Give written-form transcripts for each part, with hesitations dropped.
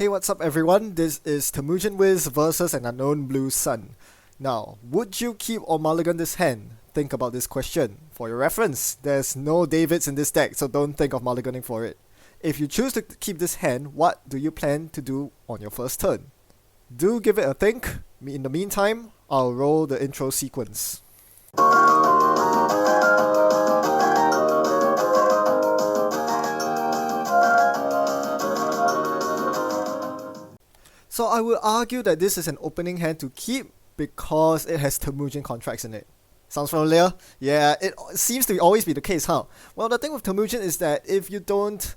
Hey, what's up everyone? This is WHIZZ versus an unknown blue sun. Now, would you keep or mulligan this hand? Think about this question. For your reference, there's no Davids in this deck, so don't think of mulliganing for it. If you choose to keep this hand, what do you plan to do on your first turn? Do give it a think. In the meantime, I'll roll the intro sequence. So I would argue that this is an opening hand to keep because it has Temujin contracts in it. Sounds familiar? Yeah, it seems to always be the case, huh? Well, the thing with Temujin is that if you don't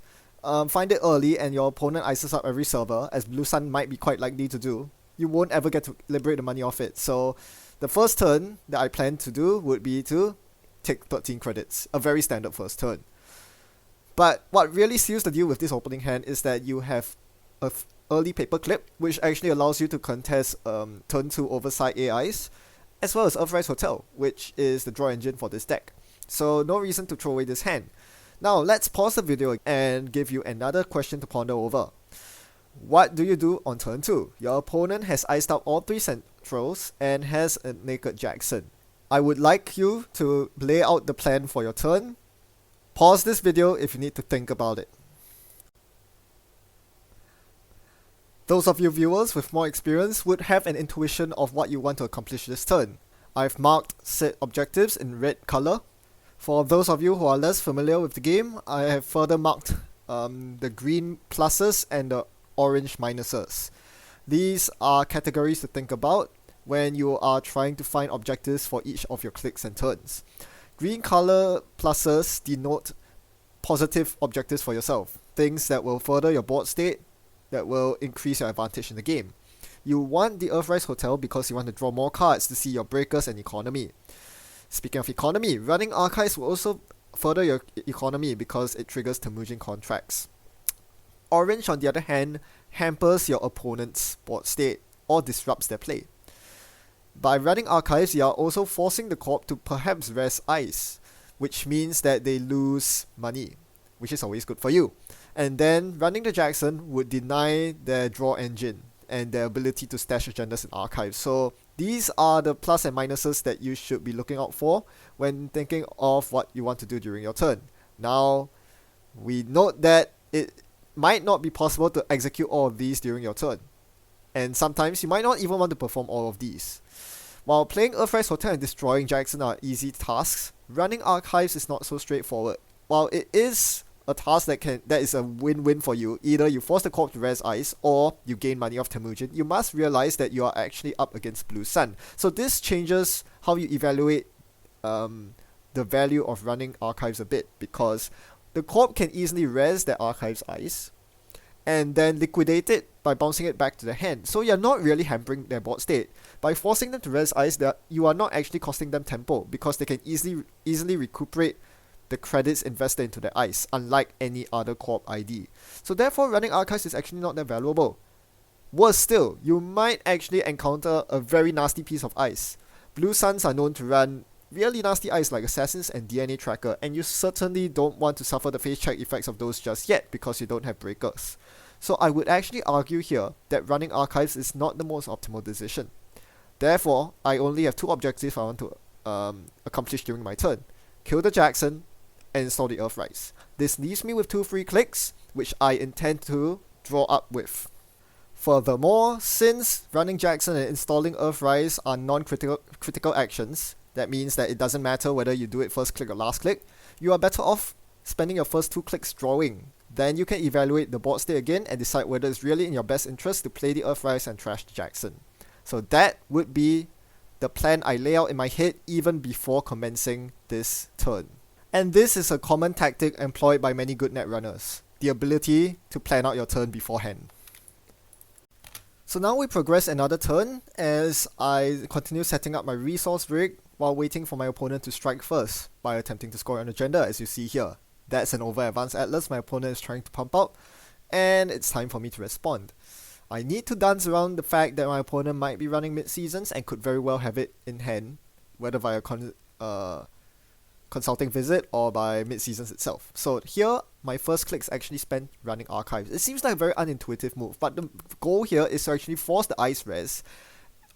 find it early and your opponent ices up every server, as Blue Sun might be quite likely to do, you won't ever get to liberate the money off it. So the first turn that I plan to do would be to take 13 credits, a very standard first turn. But what really seals the deal with this opening hand is that you have a early paperclip, which actually allows you to contest turn 2 oversight AIs, as well as Earthrise Hotel, which is the draw engine for this deck. So no reason to throw away this hand. Now let's pause the video and give you another question to ponder over. What do you do on turn 2? Your opponent has iced out all 3 centrals and has a naked Jackson. I would like you to lay out the plan for your turn. Pause this video if you need to think about it. Those of you viewers with more experience would have an intuition of what you want to accomplish this turn. I've marked set objectives in red color. For those of you who are less familiar with the game, I have further marked the green pluses and the orange minuses. These are categories to think about when you are trying to find objectives for each of your clicks and turns. Green color pluses denote positive objectives for yourself, things that will further your board state, that will increase your advantage in the game. You want the Earthrise Hotel because you want to draw more cards to see your breakers and economy. Speaking of economy, running archives will also further your economy because it triggers Temujin contracts. Orange, on the other hand, hampers your opponent's board state or disrupts their play. By running archives, you are also forcing the corp to perhaps rest ice, which means that they lose money, which is always good for you. And then running the Jackson would deny their draw engine and their ability to stash agendas in archives. So these are the plus and minuses that you should be looking out for when thinking of what you want to do during your turn. Now, we note that it might not be possible to execute all of these during your turn. And sometimes you might not even want to perform all of these. While playing Earthrise Hotel and destroying Jackson are easy tasks, running archives is not so straightforward. While it is a task that is a win-win for you, either you force the corp to res ice or you gain money off Temujin, you must realize that you are actually up against Blue Sun. So this changes how you evaluate the value of running archives a bit, because the corp can easily res their archives ice and then liquidate it by bouncing it back to the hand. So you're not really hampering their board state. By forcing them to res ice, you are not actually costing them tempo, because they can easily recuperate the credits invested into the ice, unlike any other corp ID. So therefore, running archives is actually not that valuable. Worse still, you might actually encounter a very nasty piece of ice. Blue Suns are known to run really nasty ice like Assassins and DNA Tracker, and you certainly don't want to suffer the face check effects of those just yet because you don't have breakers. So I would actually argue here that running archives is not the most optimal decision. Therefore, I only have 2 objectives I want to accomplish during my turn. Kill the Jackson and install the Earthrise. This leaves me with 2 free clicks, which I intend to draw up with. Furthermore, since running Jackson and installing Earthrise are non-critical actions, that means that it doesn't matter whether you do it first click or last click, you are better off spending your first 2 clicks drawing. Then you can evaluate the board state again and decide whether it's really in your best interest to play the Earthrise and trash the Jackson. So that would be the plan I lay out in my head even before commencing this turn. And this is a common tactic employed by many good netrunners, the ability to plan out your turn beforehand. So now we progress another turn as I continue setting up my resource rig while waiting for my opponent to strike first by attempting to score an agenda, as you see here. That's an over advanced Atlas my opponent is trying to pump out, and it's time for me to respond. I need to dance around the fact that my opponent might be running Midseasons and could very well have it in hand, whether via Consulting Visit or by Midseasons itself. So here, my first click is actually spent running archives. It seems like a very unintuitive move, but the goal here is to actually force the ice res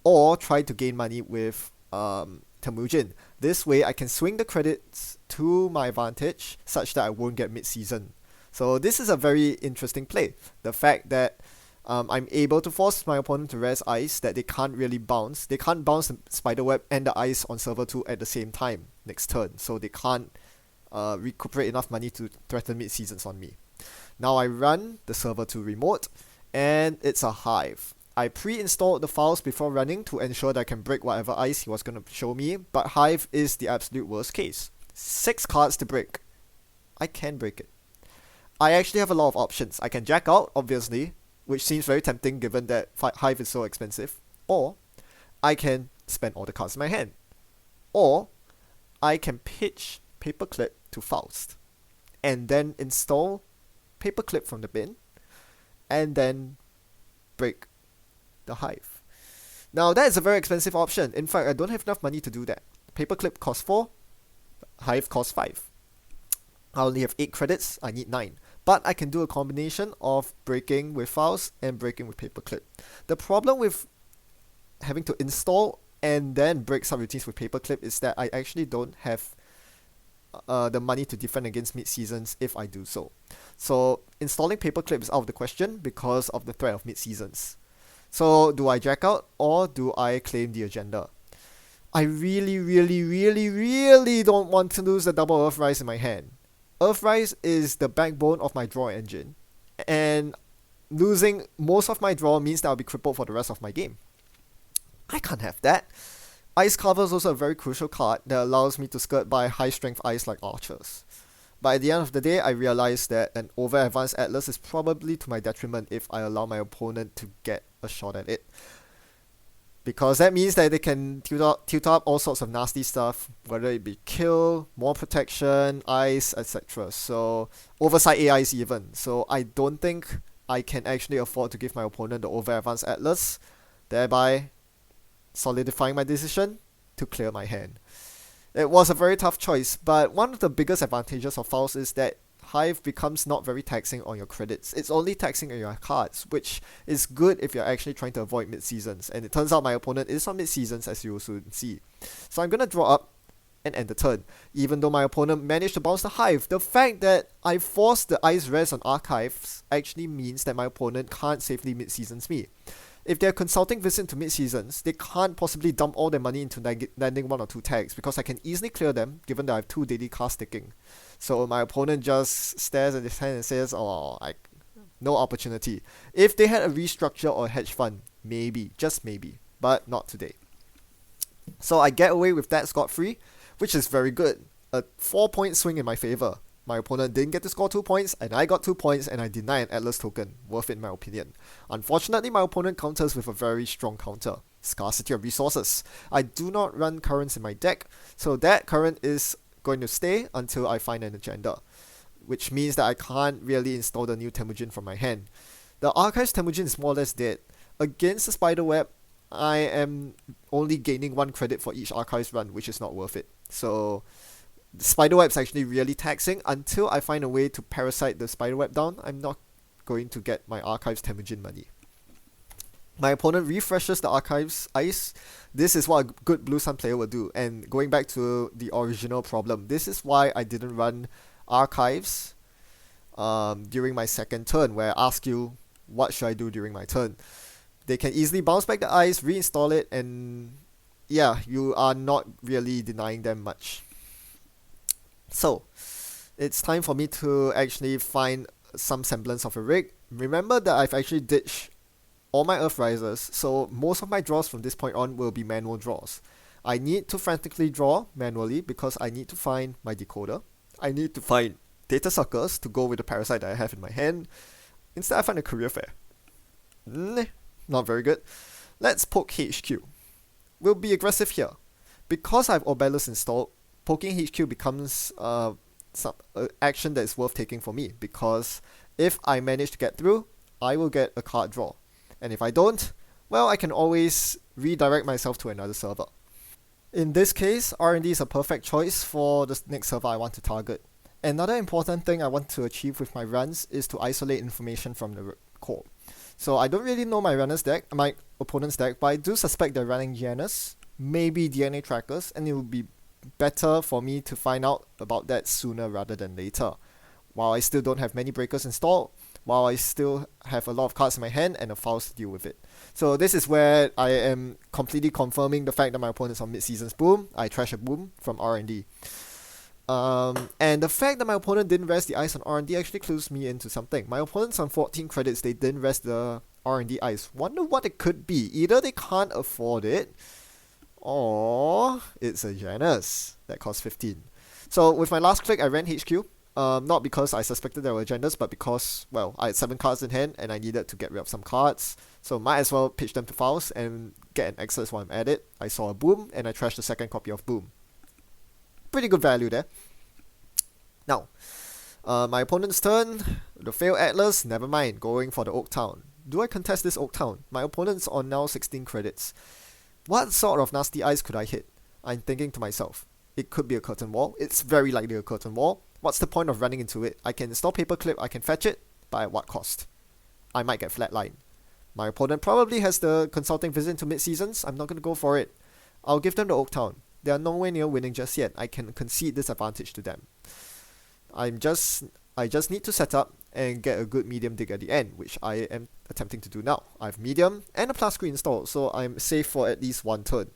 or try to gain money with Temujin. This way, I can swing the credits to my advantage such that I won't get mid-season. So this is a very interesting play. The fact that I'm able to force my opponent to res ice that they can't really bounce. They can't bounce the spiderweb and the ice on server 2 at the same time next turn. So they can't recuperate enough money to threaten mid-seasons on me. Now I run the server 2 remote and it's a hive. I pre-installed the files before running to ensure that I can break whatever ice he was going to show me, but hive is the absolute worst case. 6 cards to break. I can break it. I actually have a lot of options. I can jack out, obviously, which seems very tempting given that hive is so expensive. Or I can spend all the cards in my hand. Or I can pitch Paperclip to Faust and then install Paperclip from the bin and then break the hive. Now that is a very expensive option. In fact, I don't have enough money to do that. Paperclip costs 4, hive costs 5. I only have 8 credits, I need 9. But I can do a combination of breaking with Faust and breaking with Paperclip. The problem with having to install and then break subroutines with Paperclip is that I actually don't have the money to defend against mid-seasons if I do so. So installing Paperclip is out of the question because of the threat of mid-seasons. So do I jack out or do I claim the agenda? I really don't want to lose the double Earthrise in my hand. Earthrise is the backbone of my draw engine, and losing most of my draw means that I'll be crippled for the rest of my game. I can't have that. Ice Carver is also a very crucial card that allows me to skirt by high strength ice like archers. But at the end of the day, I realized that an over advanced Atlas is probably to my detriment if I allow my opponent to get a shot at it. Because that means that they can tilt up all sorts of nasty stuff, whether it be kill, more protection, ice, etc. So, oversight AIs even. So, I don't think I can actually afford to give my opponent the over advanced Atlas, thereby solidifying my decision to clear my hand. It was a very tough choice, but one of the biggest advantages of Faust is that Hive becomes not very taxing on your credits. It's only taxing on your cards, which is good if you're actually trying to avoid mid-seasons. And it turns out my opponent is on mid-seasons, as you will soon see. So I'm going to draw up and end the turn. Even though my opponent managed to bounce the Hive, the fact that I forced the Ice Res on Archives actually means that my opponent can't safely mid-seasons me. If they're consulting Visit to mid-seasons, they can't possibly dump all their money into landing 1 or 2 tags because I can easily clear them given that I have 2 daily cast sticking. So my opponent just stares at his hand and says, oh, no opportunity. If they had a restructure or a hedge fund, maybe, just maybe, but not today. So I get away with that scot-free, which is very good. A 4-point swing in my favor. My opponent didn't get to score 2 points, and I got 2 points, and I deny an Atlas token. Worth it in my opinion. Unfortunately, my opponent counters with a very strong counter. Scarcity of resources. I do not run currents in my deck, so that current is going to stay until I find an agenda. Which means that I can't really install the new Temujin from my hand. The Archives Temujin is more or less dead. Against the Spiderweb, I am only gaining 1 credit for each Archives run, which is not worth it. So the Spiderweb is actually really taxing. Until I find a way to parasite the Spiderweb down, I'm not going to get my Archives Temujin money. My opponent refreshes the Archives Ice. This is what a good Blue Sun player would do. And going back to the original problem, this is why I didn't run Archives during my second turn, where I ask you, what should I do during my turn? They can easily bounce back the ice, reinstall it, and yeah, you are not really denying them much. So, it's time for me to actually find some semblance of a rig. Remember that I've actually ditched all my Earth Risers, so most of my draws from this point on will be manual draws. I need to frantically draw manually because I need to find my decoder. I need to find data suckers to go with the parasite that I have in my hand. Instead, I find a career fair. Not very good. Let's poke HQ. We'll be aggressive here. Because I have Orbelus installed, poking HQ becomes some action that is worth taking for me, because if I manage to get through, I will get a card draw. And if I don't, well, I can always redirect myself to another server. In this case, R&D is a perfect choice for the next server I want to target. Another important thing I want to achieve with my runs is to isolate information from the core. So I don't really know my opponent's deck, but I do suspect they're running Janus, maybe DNA trackers, and it would be better for me to find out about that sooner rather than later. While I still don't have many breakers installed, while I still have a lot of cards in my hand and a files to deal with it. So this is where I am completely confirming the fact that my opponent's on Midseason's Boom. I trash a Boom from R&D. And the fact that my opponent didn't rest the ice on R&D actually clues me into something. My opponent's on 14 credits, they didn't rest the R&D ice. Wonder what it could be. Either they can't afford it, or it's a Janus that costs 15. So with my last click, I ran HQ. Not because I suspected there were Janus, but because, well, I had 7 cards in hand and I needed to get rid of some cards. So might as well pitch them to files and get an excess while I'm at it. I saw a Boom and I trashed the second copy of Boom. Pretty good value there. Now, my opponent's turn, the failed Atlas, never mind, going for the Oak Town. Do I contest this Oak Town? My opponent's on now 16 credits. What sort of nasty ice could I hit? I'm thinking to myself, it could be a curtain wall. It's very likely a curtain wall. What's the point of running into it? I can install paperclip, I can fetch it, but at what cost? I might get flatline. My opponent probably has the consulting visit into mid-seasons. I'm not going to go for it. I'll give them the Oak Town. They are nowhere near winning just yet. I can concede this advantage to them. I just need to set up and get a good medium dig at the end, which I am attempting to do now. I have medium and a plus screen installed, so I'm safe for at least one turn,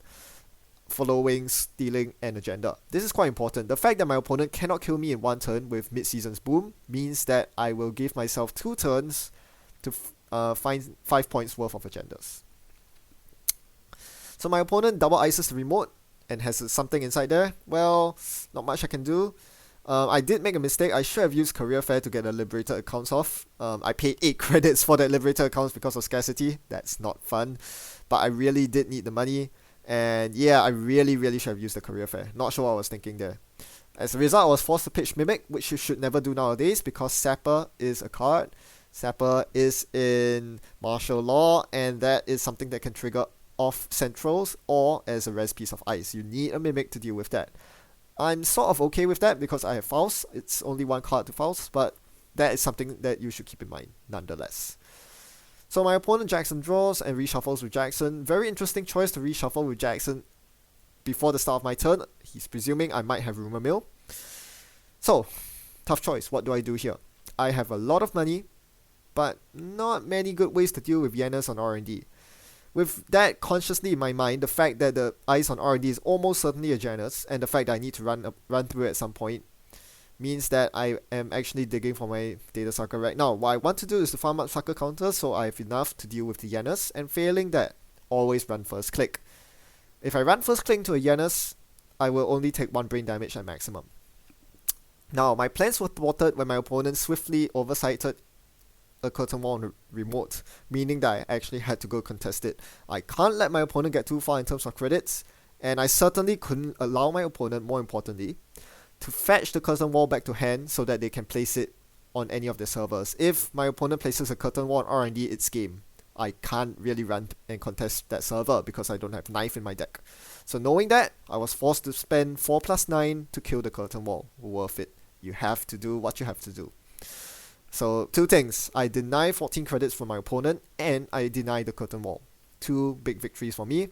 following, stealing, and agenda. This is quite important. The fact that my opponent cannot kill me in one turn with mid-season's Boom means that I will give myself 2 turns to find 5 points worth of agendas. So my opponent double ices the remote and has something inside there. Well, not much I can do. I did make a mistake. I should have used Career Fair to get the Liberated accounts off. I paid 8 credits for that Liberated accounts because of Scarcity. That's not fun. But I really did need the money. And yeah, I really should have used the Career Fair. Not sure what I was thinking there. As a result, I was forced to pitch Mimic, which you should never do nowadays because Sapper is a card. Sapper is in martial law, and that is something that can trigger off centrals or as a res piece of ice. You need a Mimic to deal with that. I'm sort of okay with that because I have Faust. It's only 1 card to Faust, but that is something that you should keep in mind nonetheless. So my opponent Jackson draws and reshuffles with Jackson. Very interesting choice to reshuffle with Jackson before the start of my turn. He's presuming I might have Rumor Mill. So, tough choice. What do I do here? I have a lot of money, but not many good ways to deal with Janus on R&D. With that consciously in my mind, the fact that the ice on R&D is almost certainly a Janus, and the fact that I need to run through it at some point, means that I am actually digging for my data sucker right now. What I want to do is to farm up sucker counters so I have enough to deal with the Janus, and failing that, always run first click. If I run first click into a Janus, I will only take 1 brain damage at maximum. Now, my plans were thwarted when my opponent swiftly oversighted a curtain wall on the remote, meaning that I actually had to go contest it. I can't let my opponent get too far in terms of credits, and I certainly couldn't allow my opponent, more importantly, to fetch the curtain wall back to hand so that they can place it on any of their servers. If my opponent places a curtain wall on R&D, it's game. I can't really run and contest that server because I don't have knife in my deck. So knowing that, I was forced to spend 4+9 to kill the curtain wall. Worth it. You have to do what you have to do. So 2 things. I deny 14 credits from my opponent and I deny the curtain wall. 2 big victories for me.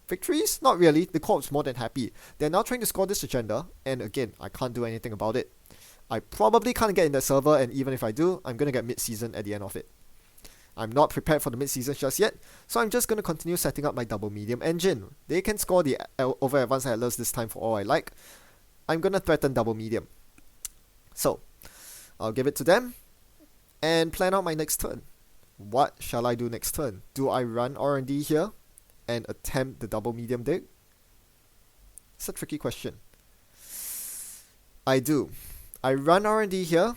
Victories? Not really. The corp's more than happy. They're now trying to score this agenda, and again, I can't do anything about it. I probably can't get in that server, and even if I do, I'm going to get mid-season at the end of it. I'm not prepared for the mid-season just yet, so I'm just going to continue setting up my double medium engine. They can score the over advanced Atlas this time for all I like. I'm going to threaten double medium. So, I'll give it to them, and plan out my next turn. What shall I do next turn? Do I run R&D here and attempt the double medium dig? It's a tricky question. I do. I run R&D here,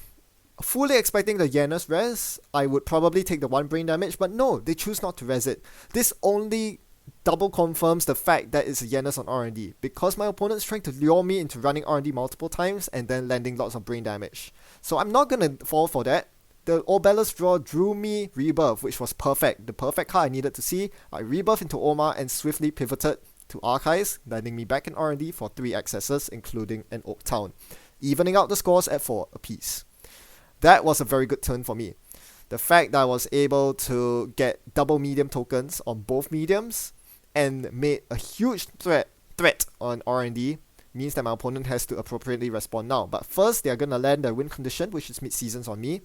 fully expecting the Janus res. I would probably take the 1 brain damage, but no, they choose not to res it. This only double confirms the fact that it's a Janus on R&D, because my opponent's trying to lure me into running R&D multiple times and then landing lots of brain damage. So I'm not gonna fall for that. The Orbellus draw drew me Rebirth, which was perfect. The perfect card I needed to see. I Rebirth into Omar and swiftly pivoted to archives, landing me back in R&D for 3 accesses, including an Oak Town, evening out the scores at 4 apiece. That was a very good turn for me. The fact that I was able to get double medium tokens on both mediums and made a huge threat on R&D means that my opponent has to appropriately respond now. But first, they are going to land their win condition, which is mid-seasons on me,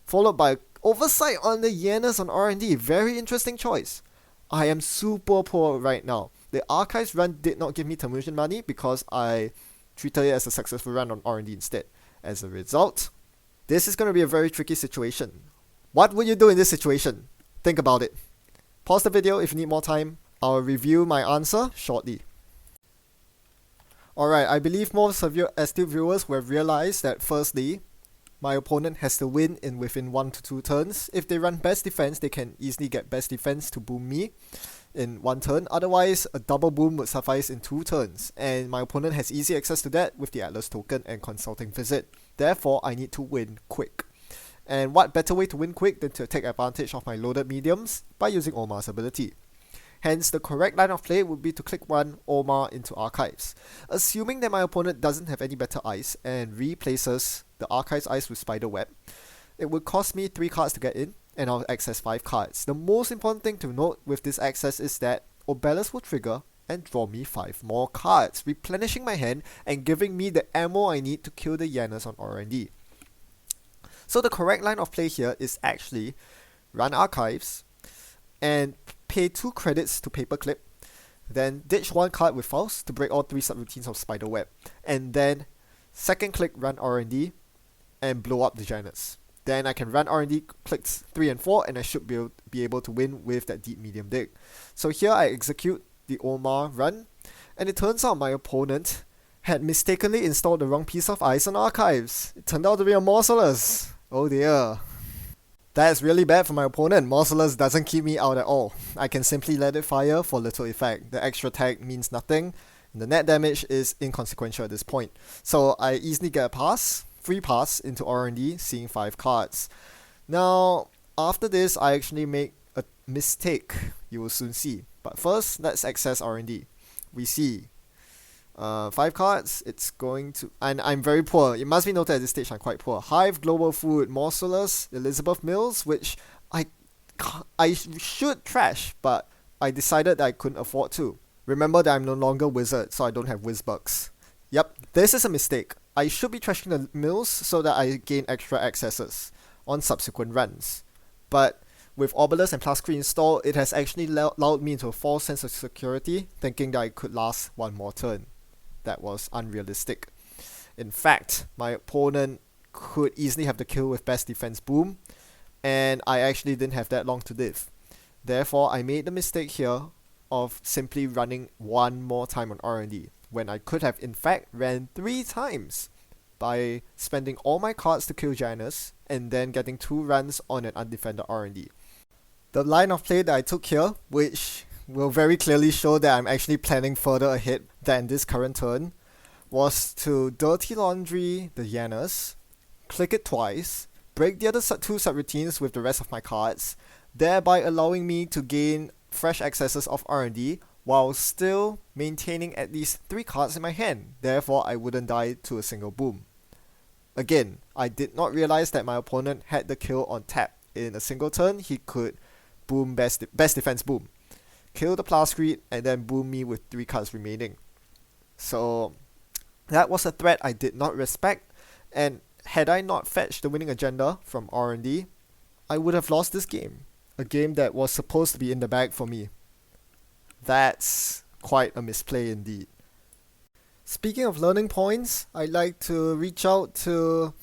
followed by oversight on the Janus on R&D. Very interesting choice. I am super poor right now. The archives run did not give me Temujin money because I treated it as a successful run on R&D instead. As a result, this is going to be a very tricky situation. What would you do in this situation? Think about it. Pause the video if you need more time. I'll review my answer shortly. Alright, I believe most of you astute viewers will have realized that firstly, my opponent has to win in within 1 to 2 turns. If they run best defense, they can easily get best defense to boom me in 1 turn. Otherwise, a double boom would suffice in 2 turns. And my opponent has easy access to that with the Atlas token and Consulting Visit. Therefore, I need to win quick. And what better way to win quick than to take advantage of my loaded mediums by using Omar's ability. Hence, the correct line of play would be to click 1 Omar into archives. Assuming that my opponent doesn't have any better ice and replaces the archives ice with spider web, it would cost me 3 cards to get in and I'll access 5 cards. The most important thing to note with this access is that Obelisk will trigger and draw me 5 more cards, replenishing my hand and giving me the ammo I need to kill the Janus on R&D. So the correct line of play here is actually run archives and pay 2 credits to paperclip, then ditch 1 card with Faust to break all 3 subroutines of Spiderweb, and then second click run R&D and blow up the Janus. Then I can run R&D clicks 3 and 4 and I should be able to win with that deep medium dig. So here I execute the Omar run, and it turns out my opponent had mistakenly installed the wrong piece of ice on archives. It turned out to be a Morcelus. Oh dear. That's really bad for my opponent. Morcelus doesn't keep me out at all. I can simply let it fire for little effect. The extra tag means nothing. The net damage is inconsequential at this point. So I easily get a pass, free pass into R&D, seeing 5 cards. Now, after this, I actually make a mistake. You will soon see. But first, let's access R&D. We see 5 cards, it's going to, and I'm very poor. It must be noted at this stage I'm quite poor. Hive, Global Food, Morcelus, Elizabeth Mills, which I should trash, but I decided that I couldn't afford to. Remember that I'm no longer Wizard, so I don't have Whizz bucks. Yep, this is a mistake. I should be trashing the Mills so that I gain extra accesses on subsequent runs. But with Obelisk and Plascrete installed, it has actually lulled me into a false sense of security, thinking that I could last 1 more turn. That was unrealistic. In fact, my opponent could easily have the kill with best defense boom, and I actually didn't have that long to live. Therefore, I made the mistake here of simply running 1 more time on R&D, when I could have in fact ran 3 times by spending all my cards to kill Janus and then getting 2 runs on an undefended R&D. The line of play that I took here, which will very clearly show that I'm actually planning further ahead than this current turn, was to Dirty Laundry the Janus, click it twice, break the other 2 subroutines with the rest of my cards, thereby allowing me to gain fresh accesses of R&D while still maintaining at least 3 cards in my hand. Therefore, I wouldn't die to a single boom. Again, I did not realize that my opponent had the kill on tap. In a single turn, he could boom best defense boom, kill the Plascrete, and then boom me with 3 cards remaining. So that was a threat I did not respect, and had I not fetched the winning agenda from R&D, I would have lost this game. A game that was supposed to be in the bag for me. That's quite a misplay indeed. Speaking of learning points, I'd like to reach out to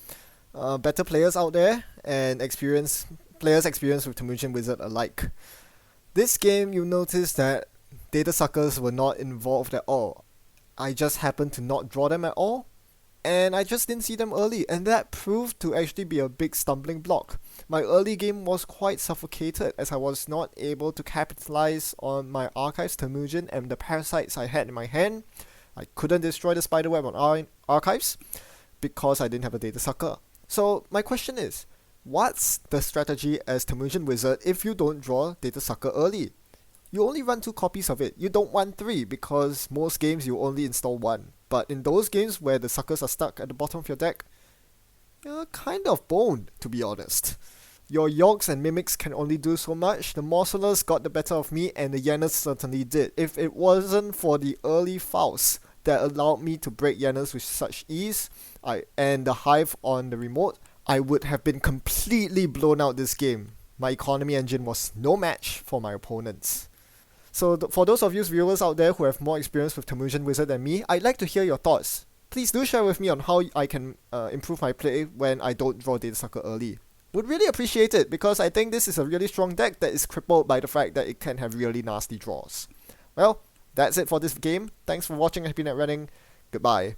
better players out there and players experienced with Temujin Wizard alike. This game, you'll notice that data suckers were not involved at all. I just happened to not draw them at all, and I just didn't see them early, and that proved to actually be a big stumbling block. My early game was quite suffocated as I was not able to capitalize on my archives Temujin and the parasites I had in my hand. I couldn't destroy the spiderweb on archives because I didn't have a data sucker. So my question is, what's the strategy as Temujin Wizard if you don't draw data sucker early? you only run 2 copies of it. You don't want 3 because most games you only install 1. But in those games where the suckers are stuck at the bottom of your deck, you're kind of boned, to be honest. Your Yorks and Mimics can only do so much. The Morcellas got the better of me, and the Janus certainly did. If it wasn't for the early Faust that allowed me to break Janus with such ease, and the Hive on the remote, I would have been completely blown out this game. My economy engine was no match for my opponents. So for those of you viewers out there who have more experience with Temujin Wizard than me, I'd like to hear your thoughts. Please do share with me on how I can improve my play when I don't draw Data Sucker early. Would really appreciate it, because I think this is a really strong deck that is crippled by the fact that it can have really nasty draws. Well, that's it for this game. Thanks for watching Happy Net Running. Goodbye.